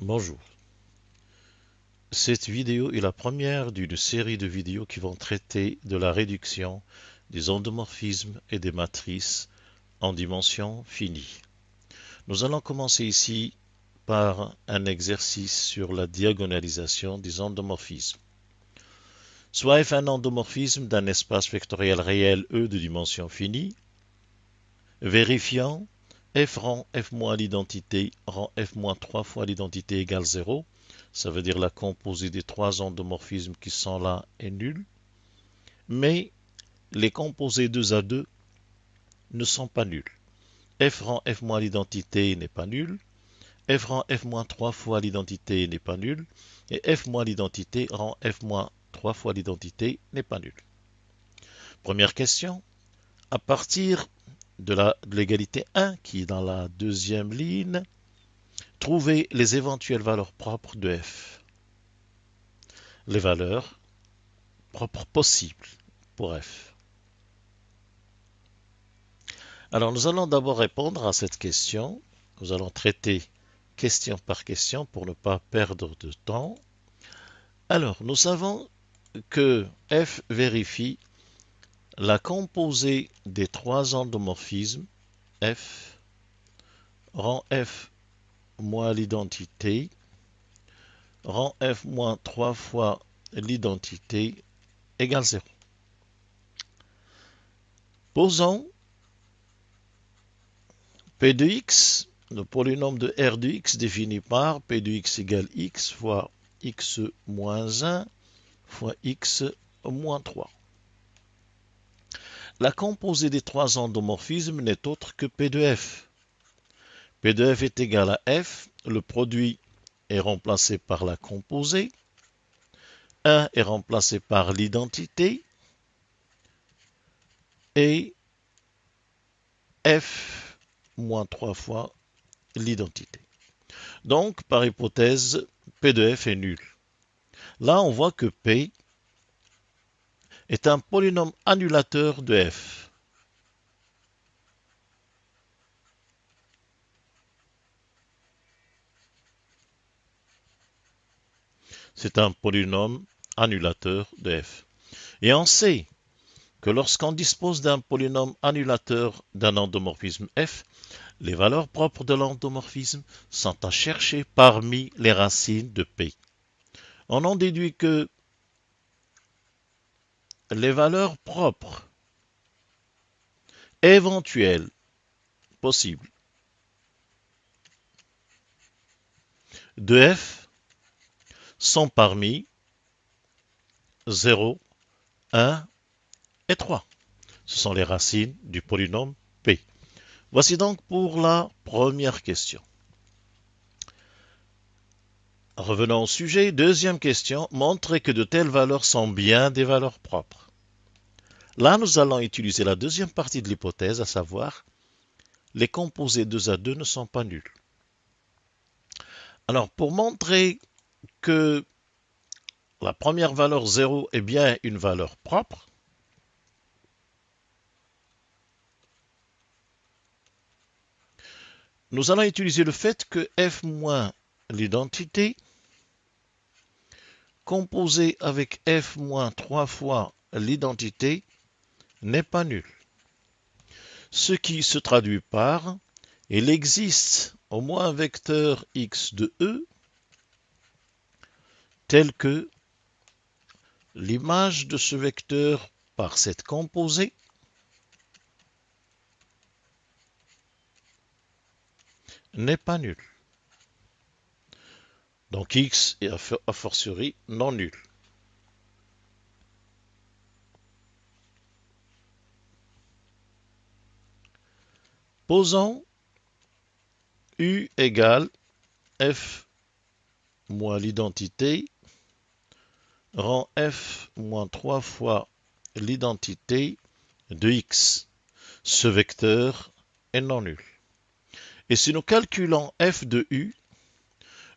Bonjour. Cette vidéo est la première d'une série de vidéos qui vont traiter de la réduction des endomorphismes et des matrices en dimension finie. Nous allons commencer ici par un exercice sur la diagonalisation des endomorphismes. Soit f un endomorphisme d'un espace vectoriel réel E de dimension finie, vérifiant f rend f moins l'identité rend f moins 3 fois l'identité égale 0. Ça veut dire la composée des trois endomorphismes qui sont là est nulle. Mais les composés 2 à 2 ne sont pas nuls. F rend f moins l'identité n'est pas nul. F rend f moins 3 fois l'identité n'est pas nul. Et f moins l'identité rend f moins 3 fois l'identité n'est pas nul. Première question. À partir de l'égalité 1 qui est dans la deuxième ligne, trouvez les éventuelles valeurs propres de f. Les valeurs propres possibles pour f. Alors nous allons d'abord répondre à cette question. Nous allons traiter question par question pour ne pas perdre de temps. Alors nous savons que f vérifie la composée des trois endomorphismes f rend f moins l'identité rend f moins 3 fois l'identité égale 0. Posons P de x, le polynôme de R de x défini par P de x égale x fois x moins 1 fois x moins 3. La composée des trois endomorphismes n'est autre que P de f. P de f est égal à f, le produit est remplacé par la composée, 1 est remplacé par l'identité, et f moins 3 fois l'identité. Donc, par hypothèse, P de f est nul. Là, on voit que P est un polynôme annulateur de f. C'est un polynôme annulateur de f. Et on sait que lorsqu'on dispose d'un polynôme annulateur d'un endomorphisme f, les valeurs propres de l'endomorphisme sont à chercher parmi les racines de P. On en déduit que les valeurs propres éventuelles possibles de f sont parmi 0, 1 et 3. Ce sont les racines du polynôme P. Voici donc pour la première question. Revenons au sujet. Deuxième question. Montrez que de telles valeurs sont bien des valeurs propres. Là, nous allons utiliser la deuxième partie de l'hypothèse, à savoir les composés 2 à 2 ne sont pas nuls. Alors, pour montrer que la première valeur 0 est bien une valeur propre, nous allons utiliser le fait que f moins l'identité composé avec f moins 3 fois l'identité n'est pas nul. Ce qui se traduit par il existe au moins un vecteur x de E tel que l'image de ce vecteur par cette composée n'est pas nulle. Donc x est a fortiori non nul. Posons U égale f moins l'identité rend f moins 3 fois l'identité de x. Ce vecteur est non nul. Et si nous calculons f de u,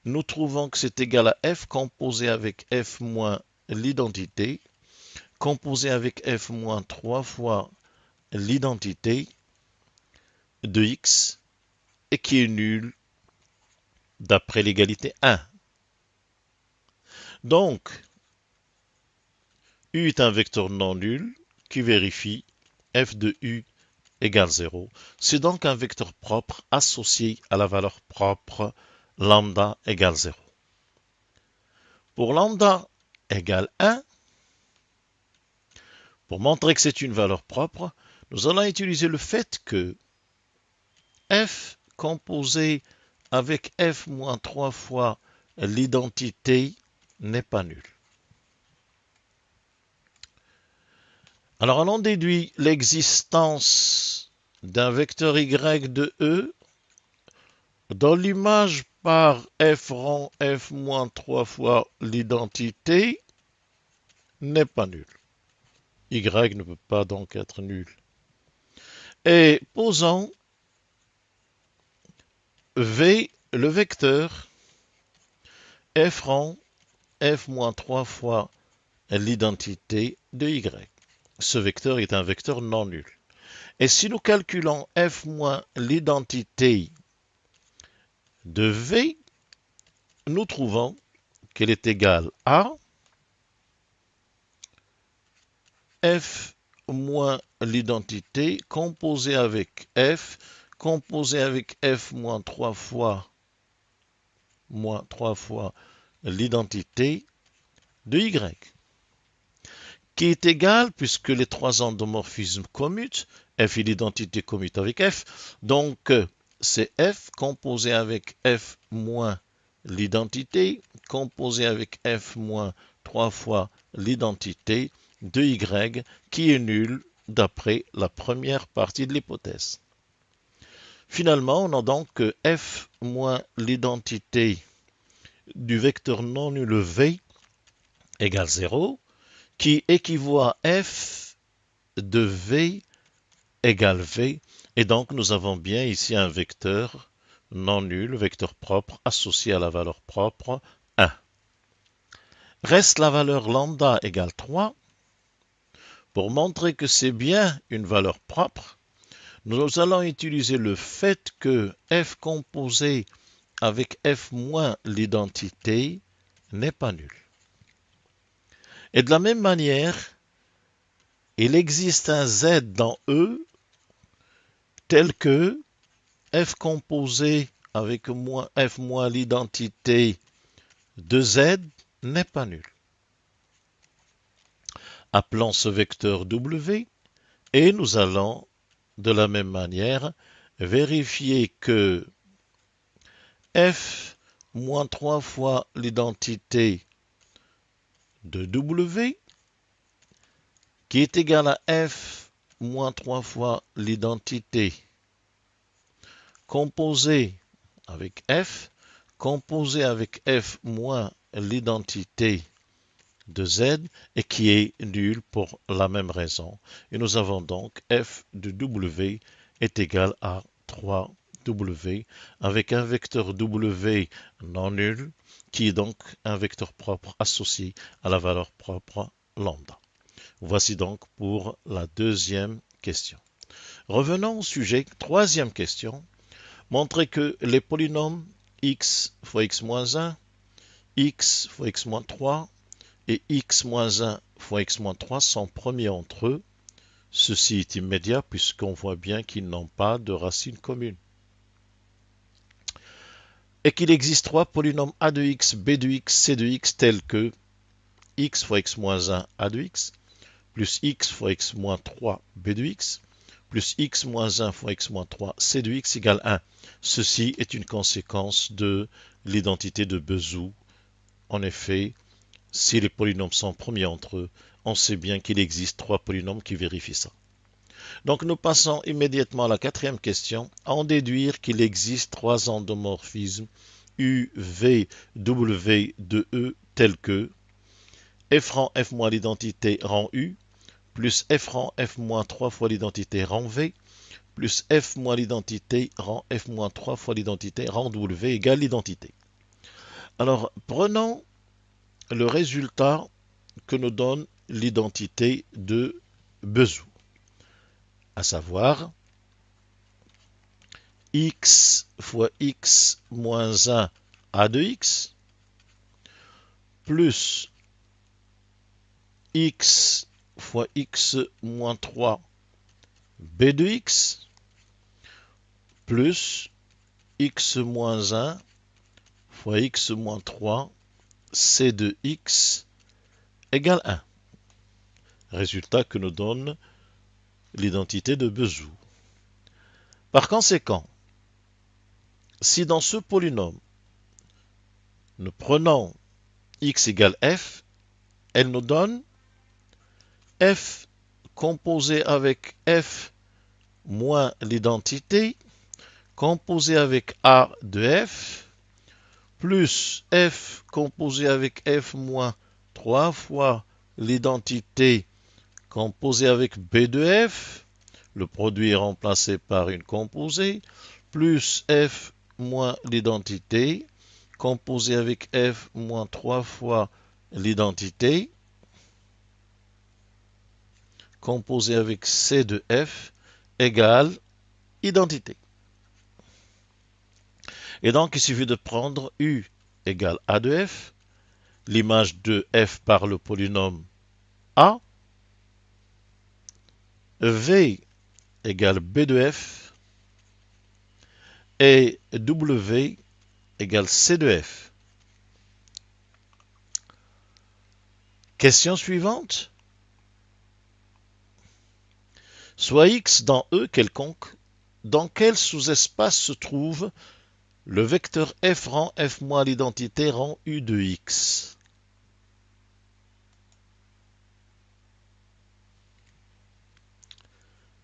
nous trouvons que c'est égal à f composé avec f moins l'identité, composé avec f moins 3 fois l'identité de x, et qui est nul d'après l'égalité 1. Donc, U est un vecteur non nul qui vérifie f de U égale 0. C'est donc un vecteur propre associé à la valeur propre lambda égale 0. Pour lambda égale 1, pour montrer que c'est une valeur propre, nous allons utiliser le fait que f composé avec f moins 3 fois l'identité n'est pas nul. Alors, on en déduit l'existence d'un vecteur y de E dans l'image par f rang f moins 3 fois l'identité n'est pas nul. Y ne peut pas donc être nul. Et posons V, le vecteur f rang f moins 3 fois l'identité de Y. Ce vecteur est un vecteur non nul. Et si nous calculons f moins l'identité de V, nous trouvons qu'elle est égale à f moins l'identité composée avec f moins 3 fois l'identité de y, qui est égal, puisque les trois endomorphismes commutent, f et l'identité commutent avec f, donc c'est f composé avec f moins l'identité, composé avec f moins 3 fois l'identité de y, qui est nul d'après la première partie de l'hypothèse. Finalement, on a donc que f moins l'identité du vecteur non nul v égale 0, qui équivaut à f de v égale v, et donc nous avons bien ici un vecteur non nul, vecteur propre, associé à la valeur propre 1. Reste la valeur lambda égale 3. Pour montrer que c'est bien une valeur propre, nous allons utiliser le fait que f composé avec f moins l'identité n'est pas nul. Et de la même manière, il existe un z dans E tel que f composé avec f moins l'identité de z n'est pas nul. Appelons ce vecteur w et nous allons de la même manière vérifier que f moins 3 fois l'identité de w, qui est égal à f moins 3 fois l'identité composée avec f moins l'identité de z, et qui est nul pour la même raison. Et nous avons donc f de w est égal à 3w, avec un vecteur w non nul, qui est donc un vecteur propre associé à la valeur propre lambda. Voici donc pour la deuxième question. Revenons au sujet. Troisième question. Montrer que les polynômes x fois x moins 1, x fois x moins 3 et x moins 1 fois x moins 3 sont premiers entre eux. Ceci est immédiat puisqu'on voit bien qu'ils n'ont pas de racine commune. Et qu'il existe trois polynômes a de x, b de x, c de x tels que x fois x moins 1 a de x, plus x fois x moins 3 b de x, plus x moins 1 fois x moins 3 c de x égale 1. Ceci est une conséquence de l'identité de Bezout. En effet, si les polynômes sont premiers entre eux, on sait bien qu'il existe trois polynômes qui vérifient ça. Donc nous passons immédiatement à la quatrième question, à en déduire qu'il existe trois endomorphismes U, V, W de E tels que f rang f moins l'identité rang U, plus f rang f moins 3 fois l'identité rang V, plus f moins l'identité rang f moins 3 fois l'identité rang W égale l'identité. Alors, prenons le résultat que nous donne l'identité de Bezout, à savoir x fois x moins 1 a de x plus x fois x moins 3 b de x plus x moins 1 fois x moins 3 c de x égale 1. Résultat que nous donne l'identité de Bezout. Par conséquent, si dans ce polynôme, nous prenons x égale f, elle nous donne f composé avec f moins l'identité, composé avec a de f, plus f composé avec f moins 3 fois l'identité composé avec b de f, le produit est remplacé par une composée, plus f moins l'identité, composé avec f moins 3 fois l'identité, composé avec c de f, égale identité. Et donc, il suffit de prendre u égale a de f, l'image de f par le polynôme a, v égale b de f, et w égale c de f. Question suivante. Soit x dans E quelconque, dans quel sous-espace se trouve le vecteur f rang f moins l'identité rang u de x?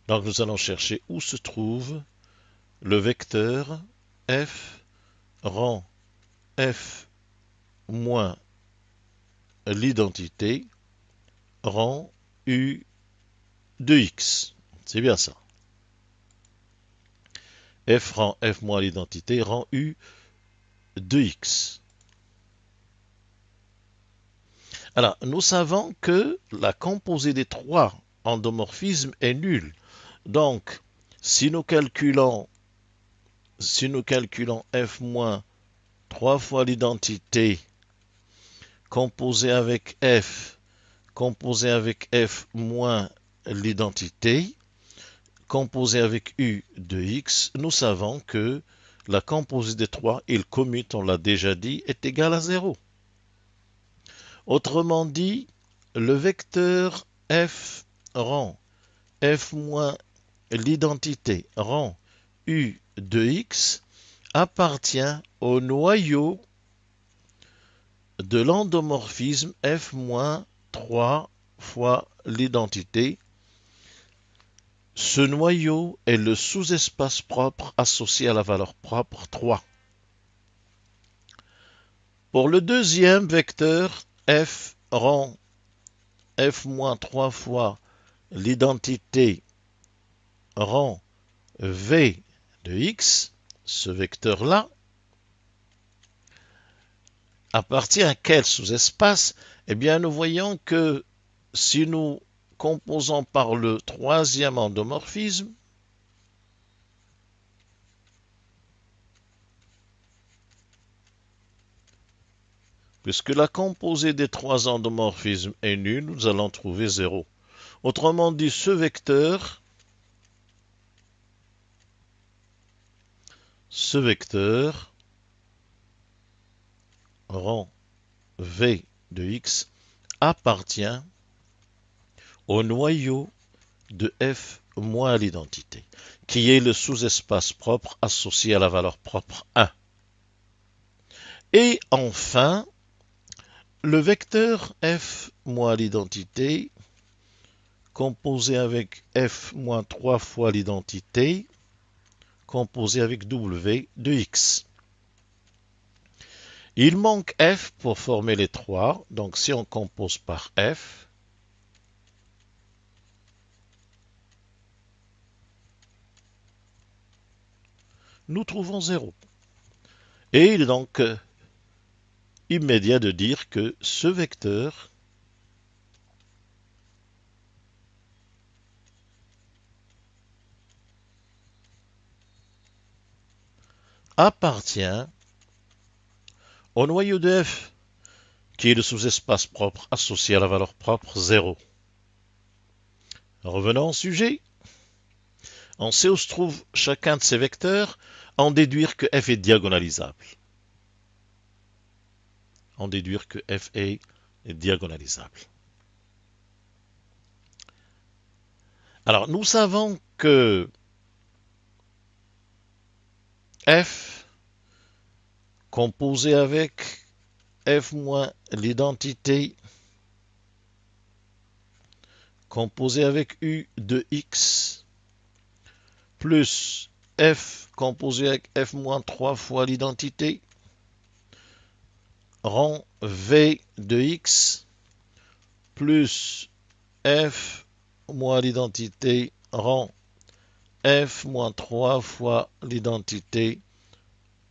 Donc nous allons chercher où se trouve le vecteur f rang f moins l'identité rang u de x. C'est bien ça. F rang f moins l'identité rang u de x. Alors, nous savons que la composée des trois endomorphismes est nulle. Donc, si nous calculons f moins 3 fois l'identité composée avec f moins l'identité composée avec u de x, nous savons que la composée des trois, il commute, on l'a déjà dit, est égale à 0. Autrement dit, le vecteur f rang f moins l'identité rang u de x appartient au noyau de l'endomorphisme f moins 3 fois l'identité. Ce noyau est le sous-espace propre associé à la valeur propre 3. Pour le deuxième vecteur, f rang f moins 3 fois l'identité rang v de x, ce vecteur-là, appartient à quel sous-espace? Eh bien, nous voyons que si nous composons par le troisième endomorphisme, puisque la composée des trois endomorphismes est nulle, nous allons trouver 0. Autrement dit, ce vecteur rang v de x appartient au noyau de f moins l'identité, qui est le sous-espace propre associé à la valeur propre 1. Et enfin, le vecteur f moins l'identité, composé avec f moins 3 fois l'identité, composé avec w de x. Il manque f pour former les trois, donc si on compose par f, nous trouvons 0. Et il est donc immédiat de dire que ce vecteur appartient Au noyau de F, qui est le sous-espace propre associé à la valeur propre 0. Revenons au sujet. On sait où se trouve chacun de ces vecteurs, en déduire que F est diagonalisable. En déduire que F est diagonalisable. Alors, nous savons que F, composé avec F moins l'identité, composé avec U de X, plus F composé avec F moins 3 fois l'identité, rend V de X, plus F moins l'identité rend F moins 3 fois l'identité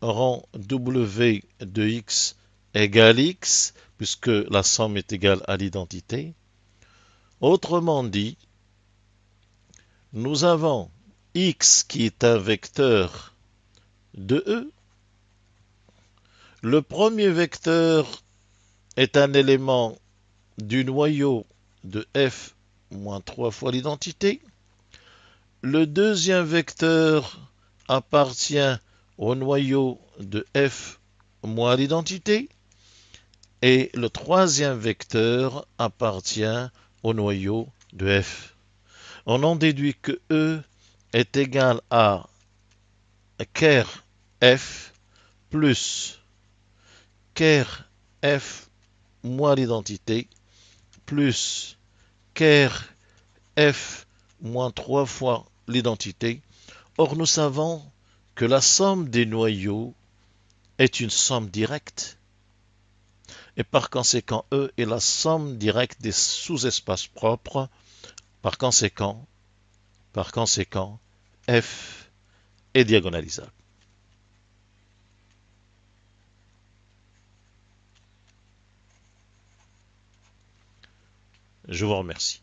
rend W de X égale X, puisque la somme est égale à l'identité. Autrement dit, nous avons X qui est un vecteur de E. Le premier vecteur est un élément du noyau de F moins 3 fois l'identité. Le deuxième vecteur appartient au noyau de F moins l'identité. Et le troisième vecteur appartient au noyau de F. On en déduit que E est égal à ker F plus ker F moins l'identité plus ker F moins 3 fois l'identité. Or, nous savons que la somme des noyaux est une somme directe. Et par conséquent, E est la somme directe des sous-espaces propres. Par conséquent, F est diagonalisable. Je vous remercie.